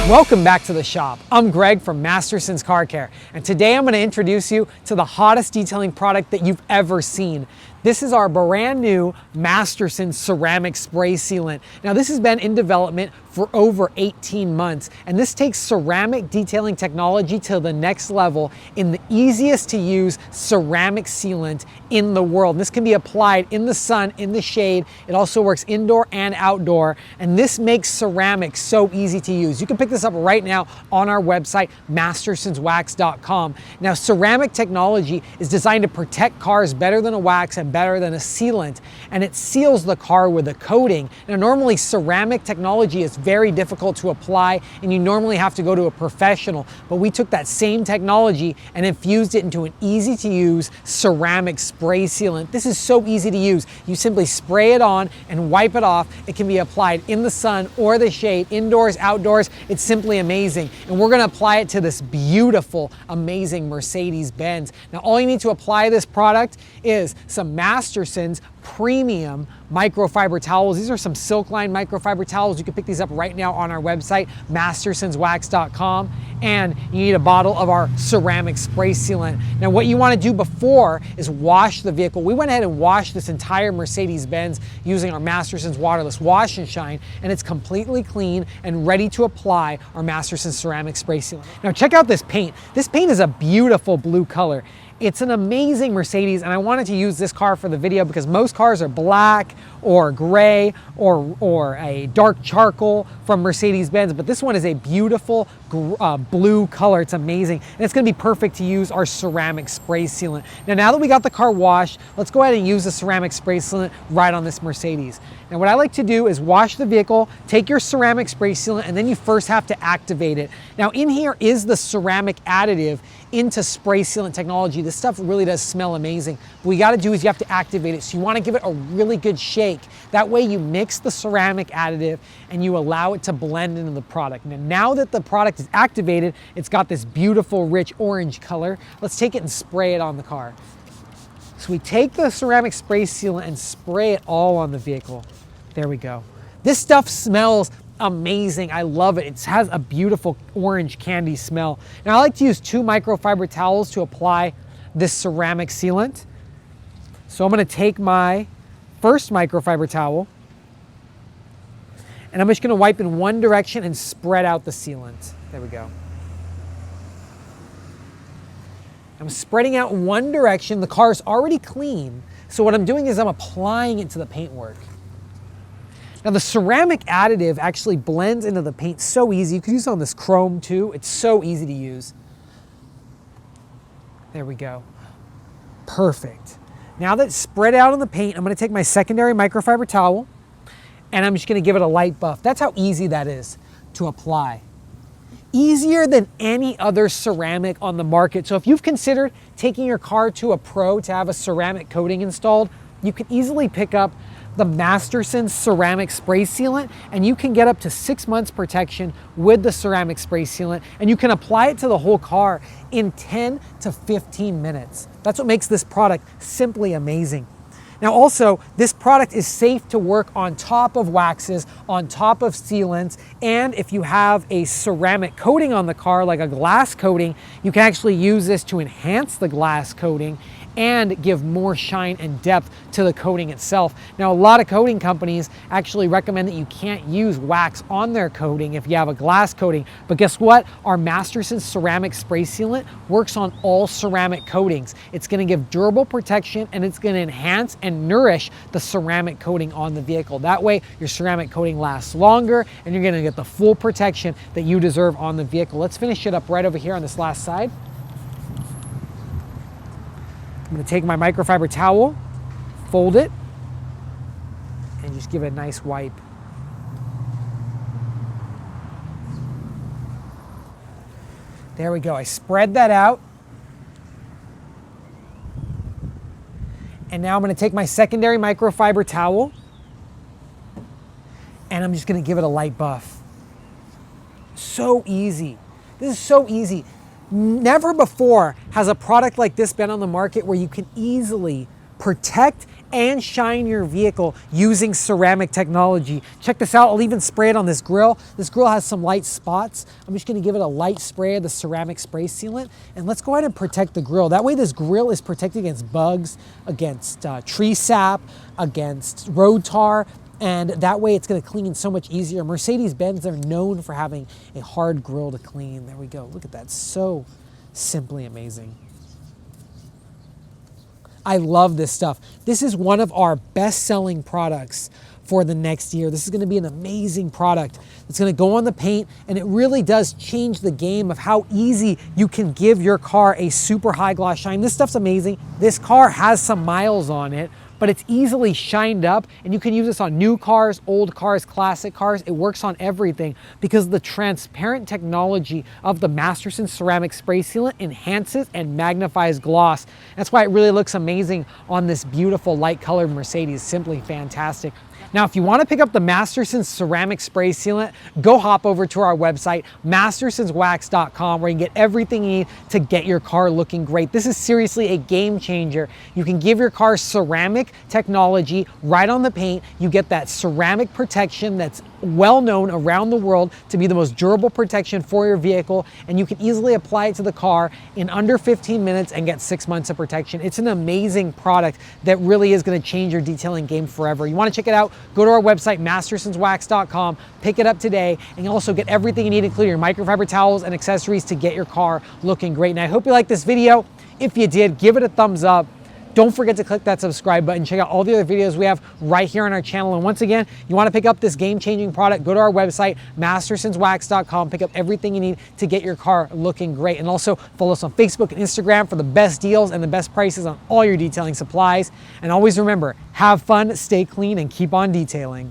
Welcome back to the shop. I'm Greg from Masterson's Car Care, and today I'm going to introduce you to the hottest detailing product that you've ever seen. This is our brand new Masterson ceramic spray sealant. Now this has been in development for over 18 months, and this takes ceramic detailing technology to the next level in the easiest to use ceramic sealant in the world. This can be applied in the sun, in the shade. It also works indoor and outdoor, and this makes ceramic so easy to use. You can pick this up right now on our website, mastersonswax.com. Now ceramic technology is designed to protect cars better than a wax and better than a sealant, and it seals the car with a coating. Now normally ceramic technology is very difficult to apply and you normally have to go to a professional, but we took that same technology and infused it into an easy to use ceramic spray sealant. This is so easy to use. You simply spray it on and wipe it off. It can be applied in the sun or the shade, indoors, outdoors. It's simply amazing. And we're gonna apply it to this beautiful, amazing Mercedes-Benz. Now all you need to apply this product is some Masterson's premium microfiber towels. These are some silk line microfiber towels. You can pick these up right now on our website, mastersonswax.com. And you need a bottle of our ceramic spray sealant. Now what you want to do before is wash the vehicle. We went ahead and washed this entire Mercedes-Benz using our Masterson's waterless wash and shine, and it's completely clean and ready to apply our Masterson ceramic spray sealant. Now check out this paint. This paint is a beautiful blue color. It's an amazing Mercedes, and I wanted to use this car for the video because most cars are black or gray or a dark charcoal from Mercedes-Benz, but this one is a beautiful blue color. It's amazing, and it's going to be perfect to use our ceramic spray sealant. Now that we got the car washed, let's go ahead and use the ceramic spray sealant right on this Mercedes. Now what I like to do is wash the vehicle, take your ceramic spray sealant, and then you first have to activate it. Now in here is the ceramic additive into spray sealant technology. This stuff really does smell amazing. What you got to do is you have to activate it. So you want to give it a really good shake. That way you mix the ceramic additive and you allow it to blend into the product. Now that the product is activated, it's got this beautiful rich orange color. Let's take it and spray it on the car. So we take the ceramic spray sealant and spray it all on the vehicle. There we go. This stuff smells amazing. I love it. It has a beautiful orange candy smell. Now I like to use 2 microfiber towels to apply this ceramic sealant. So I'm going to take my first microfiber towel and I'm just going to wipe in one direction and spread out the sealant. There we go. I'm spreading out in one direction. The car's already clean. So what I'm doing is I'm applying it to the paintwork. Now the ceramic additive actually blends into the paint so easy. You can use it on this chrome too. It's so easy to use. There we go. Perfect. Now that it's spread out on the paint, I'm going to take my secondary microfiber towel and I'm just going to give it a light buff. That's how easy that is to apply. Easier than any other ceramic on the market. So if you've considered taking your car to a pro to have a ceramic coating installed, you can easily pick up the Masterson ceramic spray sealant, and you can get up to 6 months protection with the ceramic spray sealant, and you can apply it to the whole car in 10 to 15 minutes. That's what makes this product simply amazing. Now also, this product is safe to work on top of waxes, on top of sealants, and if you have a ceramic coating on the car, like a glass coating, you can actually use this to enhance the glass coating and give more shine and depth to the coating itself. Now, a lot of coating companies actually recommend that you can't use wax on their coating if you have a glass coating, but guess what? Our Masterson ceramic spray sealant works on all ceramic coatings. It's gonna give durable protection and it's gonna enhance and nourish the ceramic coating on the vehicle. That way, your ceramic coating lasts longer and you're gonna get the full protection that you deserve on the vehicle. Let's finish it up right over here on this last side. I'm going to take my microfiber towel, fold it, and just give it a nice wipe. There we go. I spread that out. And now I'm going to take my secondary microfiber towel and I'm just going to give it a light buff. So easy. This is so easy. Never before has a product like this been on the market where you can easily protect and shine your vehicle using ceramic technology. Check this out, I'll even spray it on this grill. This grill has some light spots. I'm just gonna give it a light spray of the ceramic spray sealant, and let's go ahead and protect the grill. That way this grill is protected against bugs, against tree sap, against road tar, and that way it's gonna clean so much easier. Mercedes-Benz are known for having a hard grill to clean. There we go, look at that, so simply amazing. I love this stuff. This is one of our best-selling products for the next year. This is gonna be an amazing product. It's gonna go on the paint, and it really does change the game of how easy you can give your car a super high gloss shine. This stuff's amazing. This car has some miles on it, but it's easily shined up, and you can use this on new cars, old cars, classic cars. It works on everything because the transparent technology of the Masterson ceramic spray sealant enhances and magnifies gloss. That's why it really looks amazing on this beautiful light colored Mercedes. Simply fantastic. Now, if you want to pick up the Masterson ceramic spray sealant, go hop over to our website, mastersonswax.com, where you can get everything you need to get your car looking great. This is seriously a game changer. You can give your car ceramic technology right on the paint. You get that ceramic protection that's well known around the world to be the most durable protection for your vehicle, and you can easily apply it to the car in under 15 minutes and get 6 months of protection. It's an amazing product that really is going to change your detailing game forever. You want to check it out? Go to our website, mastersonswax.com, pick it up today, and you also get everything you need, including your microfiber towels and accessories to get your car looking great. And I hope you liked this video. If you did, give it a thumbs up. Don't forget to click that subscribe button. Check out all the other videos we have right here on our channel. And once again, you want to pick up this game-changing product, go to our website, mastersonswax.com. Pick up everything you need to get your car looking great. And also follow us on Facebook and Instagram for the best deals and the best prices on all your detailing supplies. And always remember, have fun, stay clean, and keep on detailing.